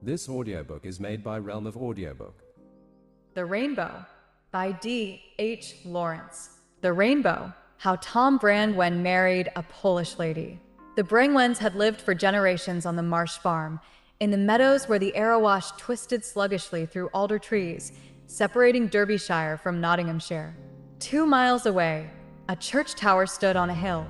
This audiobook is made by RealmofAudiobook. The Rainbow by D.H. Lawrence. The Rainbow, How Tom Brangwen Married a Polish Lady. The Brangwens had lived for generations on the marsh farm, in the meadows where the Arawash twisted sluggishly through alder trees, separating Derbyshire from Nottinghamshire. 2 miles away, a church tower stood on a hill,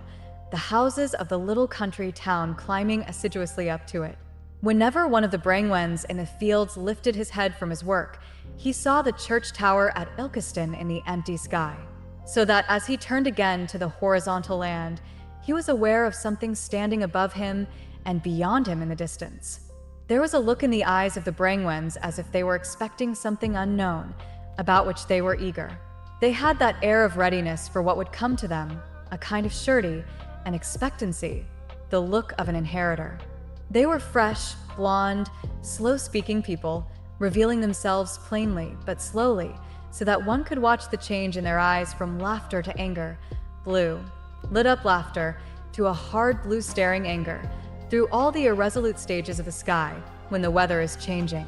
the houses of the little country town climbing assiduously up to it. Whenever one of the Brangwens in the fields lifted his head from his work, he saw the church tower at Ilkeston in the empty sky. So that as he turned again to the horizontal land, he was aware of something standing above him and beyond him in the distance. There was a look in the eyes of the Brangwens as if they were expecting something unknown, about which they were eager. They had that air of readiness for what would come to them, a kind of surety, an expectancy, the look of an inheritor. They were fresh, blonde, slow-speaking people, revealing themselves plainly but slowly, so that one could watch the change in their eyes from laughter to anger, blue, lit-up laughter, to a hard blue staring anger, through all the irresolute stages of the sky when the weather is changing.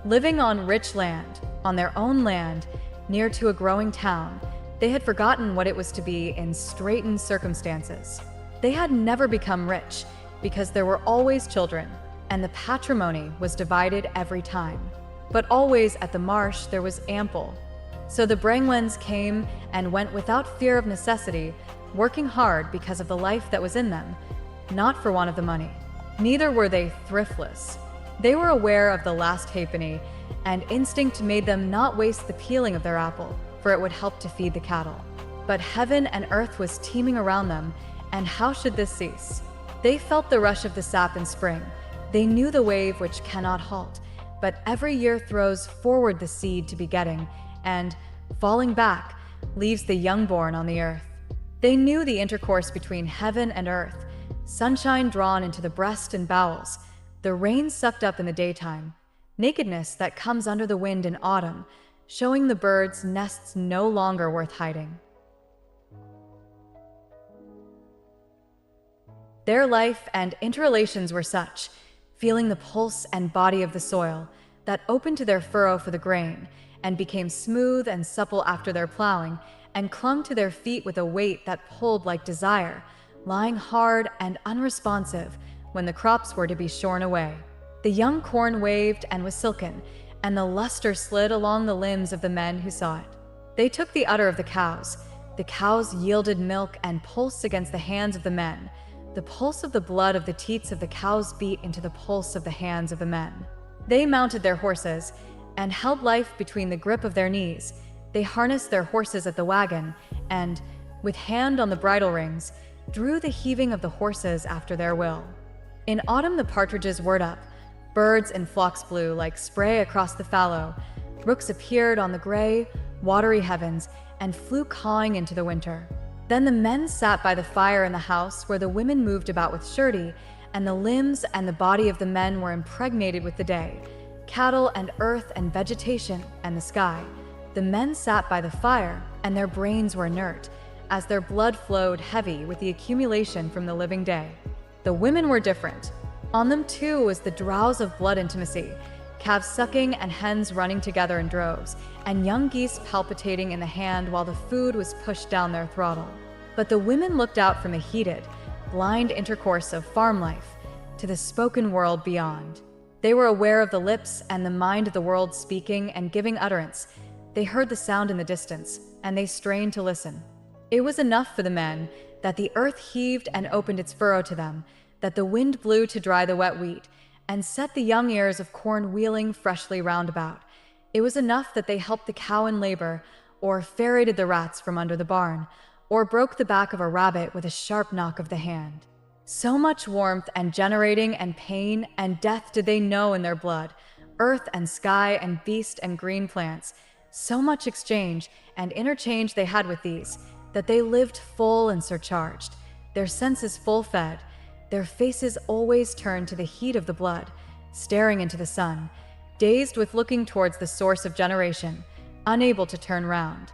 Living on rich land, on their own land, near to a growing town, they had forgotten what it was to be in straitened circumstances. They had never become rich, because there were always children, and the patrimony was divided every time. But always at the marsh there was ample. So the Brangwens came and went without fear of necessity, working hard because of the life that was in them, not for want of the money. Neither were they thriftless. They were aware of the last halfpenny, and instinct made them not waste the peeling of their apple, for it would help to feed the cattle. But heaven and earth was teeming around them, and how should this cease? They felt the rush of the sap in spring. They knew the wave which cannot halt, but every year throws forward the seed to begetting, and, falling back, leaves the young-born on the earth. They knew the intercourse between heaven and earth, sunshine drawn into the breast and bowels, the rain sucked up in the daytime, nakedness that comes under the wind in autumn, showing the birds' nests no longer worth hiding. Their life and interrelations were such, feeling the pulse and body of the soil, that opened to their furrow for the grain, and became smooth and supple after their plowing, and clung to their feet with a weight that pulled like desire, lying hard and unresponsive when the crops were to be shorn away. The young corn waved and was silken, and the luster slid along the limbs of the men who saw it. They took the udder of the cows. The cows yielded milk and pulse against the hands of the men. The pulse of the blood of the teats of the cows beat into the pulse of the hands of the men. They mounted their horses, and held life between the grip of their knees. They harnessed their horses at the wagon, and, with hand on the bridle rings, drew the heaving of the horses after their will. In autumn the partridges whirred up, birds in flocks blew like spray across the fallow, rooks appeared on the gray, watery heavens, and flew cawing into the winter. Then the men sat by the fire in the house where the women moved about with surety, and the limbs and the body of the men were impregnated with the day, cattle and earth and vegetation and the sky. The men sat by the fire, and their brains were inert, as their blood flowed heavy with the accumulation from the living day. The women were different. On them too was the drowse of blood intimacy, calves sucking and hens running together in droves, and young geese palpitating in the hand while the food was pushed down their throttle. But the women looked out from the heated, blind intercourse of farm life to the spoken world beyond. They were aware of the lips and the mind of the world speaking and giving utterance. They heard the sound in the distance, and they strained to listen. It was enough for the men that the earth heaved and opened its furrow to them, that the wind blew to dry the wet wheat, and set the young ears of corn wheeling freshly round about. It was enough that they helped the cow in labor, or ferreted the rats from under the barn, or broke the back of a rabbit with a sharp knock of the hand. So much warmth and generating and pain and death did they know in their blood, earth and sky and beast and green plants. So much exchange and interchange they had with these, that they lived full and surcharged, their senses full fed, their faces always turned to the heat of the blood, staring into the sun, dazed with looking towards the source of generation, unable to turn round.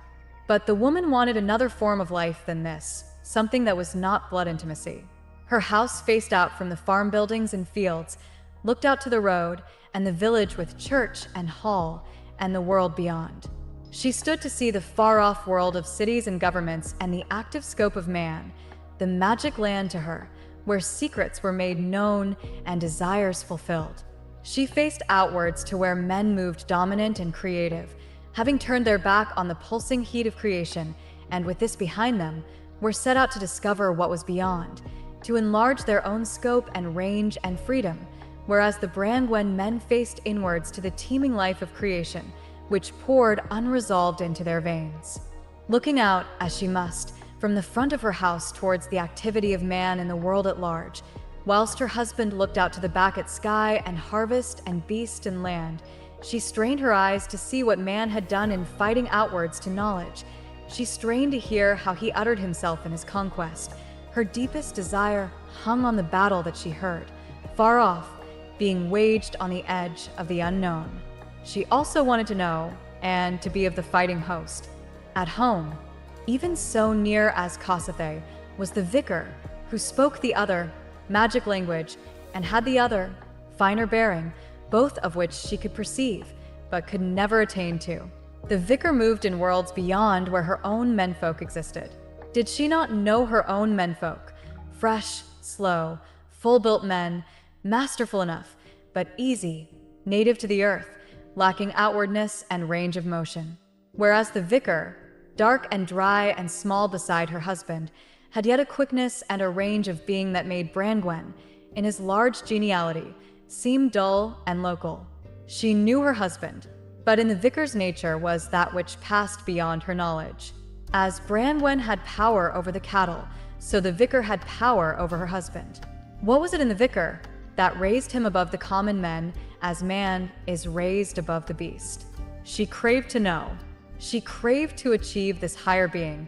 But the woman wanted another form of life than this, something that was not blood intimacy. Her house faced out from the farm buildings and fields, looked out to the road and the village with church and hall and the world beyond. She stood to see the far-off world of cities and governments and the active scope of man, the magic land to her, where secrets were made known and desires fulfilled. She faced outwards to where men moved dominant and creative, having turned their back on the pulsing heat of creation, and with this behind them, were set out to discover what was beyond, to enlarge their own scope and range and freedom, whereas the Brangwen men faced inwards to the teeming life of creation, which poured unresolved into their veins. Looking out, as she must, from the front of her house towards the activity of man in the world at large, whilst her husband looked out to the back at sky and harvest and beast and land, she strained her eyes to see what man had done in fighting outwards to knowledge. She strained to hear how he uttered himself in his conquest. Her deepest desire hung on the battle that she heard, far off, being waged on the edge of the unknown. She also wanted to know, and to be of the fighting host. At home, even so near as Kosathe, was the vicar, who spoke the other, magic language, and had the other, finer bearing, both of which she could perceive, but could never attain to. The vicar moved in worlds beyond where her own menfolk existed. Did she not know her own menfolk? Fresh, slow, full-built men, masterful enough, but easy, native to the earth, lacking outwardness and range of motion. Whereas the vicar, dark and dry and small beside her husband, had yet a quickness and a range of being that made Brangwen, in his large geniality, seem dull and local. She knew her husband, but in the vicar's nature was that which passed beyond her knowledge. As Brangwen had power over the cattle, so the vicar had power over her husband. What was it in the vicar that raised him above the common men, as man is raised above the beast? She craved to know. She craved to achieve this higher being,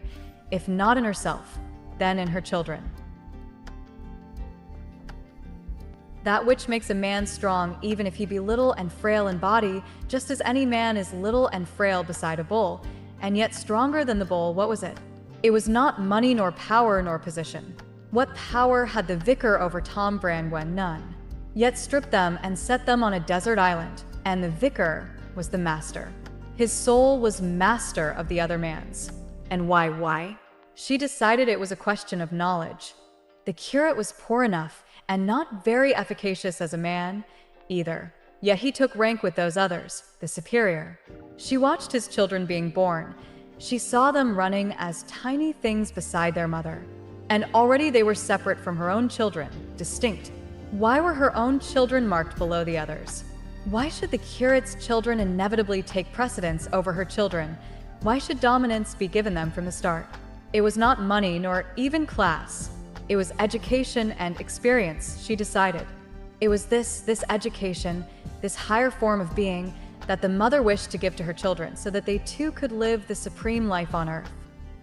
if not in herself, then in her children. That which makes a man strong even if he be little and frail in body, just as any man is little and frail beside a bull, and yet stronger than the bull. What was it? It was not money nor power nor position. What power had the vicar over Tom Brangwen? None. Yet stripped them and set them on a desert island, and the vicar was the master. His soul was master of the other man's. And why? She decided it was a question of knowledge. The curate was poor enough, and not very efficacious as a man, either. Yet he took rank with those others, the superior. She watched his children being born. She saw them running as tiny things beside their mother. And already they were separate from her own children, distinct. Why were her own children marked below the others? Why should the curate's children inevitably take precedence over her children? Why should dominance be given them from the start? It was not money nor even class. It was education and experience, she decided. It was this education, this higher form of being, that the mother wished to give to her children so that they too could live the supreme life on earth.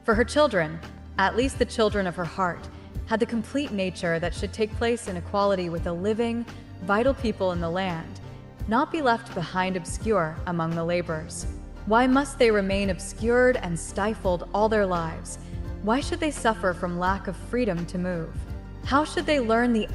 For her children, at least the children of her heart, had the complete nature that should take place in equality with the living, vital people in the land, not be left behind obscure among the laborers. Why must they remain obscured and stifled all their lives? Why should they suffer from lack of freedom to move? How should they learn the